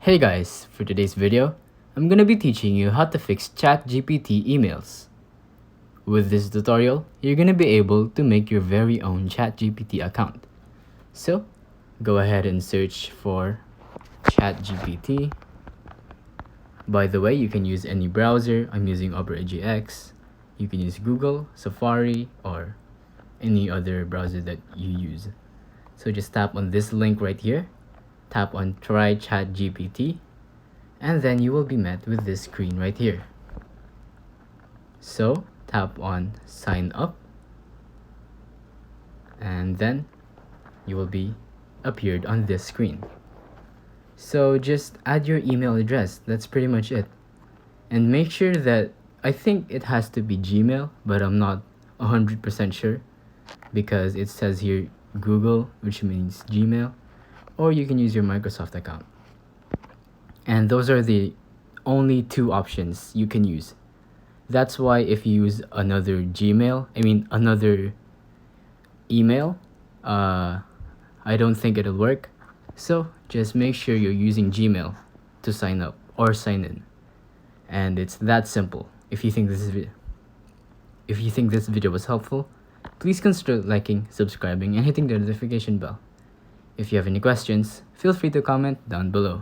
Hey guys, for today's video, I'm gonna be teaching you how to fix ChatGPT emails. With this tutorial, you're gonna be able to make your very own ChatGPT account. So, go ahead and search for ChatGPT. By the way, you can use any browser. I'm using Opera GX. You can use Google, Safari, or any other browser that you use. So just tap on this link right here. Tap on Try ChatGPT, and then you will be met with this screen right here. So tap on Sign Up, and then you will be appeared on this screen. So just add your email address. That's pretty much it. And make sure that, I think it has to be Gmail, but I'm not 100% sure because it says here Google, which means Gmail, or you can use your Microsoft account. And those are the only two options you can use. That's why if you use another another email, I don't think it'll work. So just make sure you're using Gmail to sign up or sign in. And it's that simple. If you think this video was helpful, please consider liking, subscribing, and hitting the notification bell. If you have any questions, feel free to comment down below.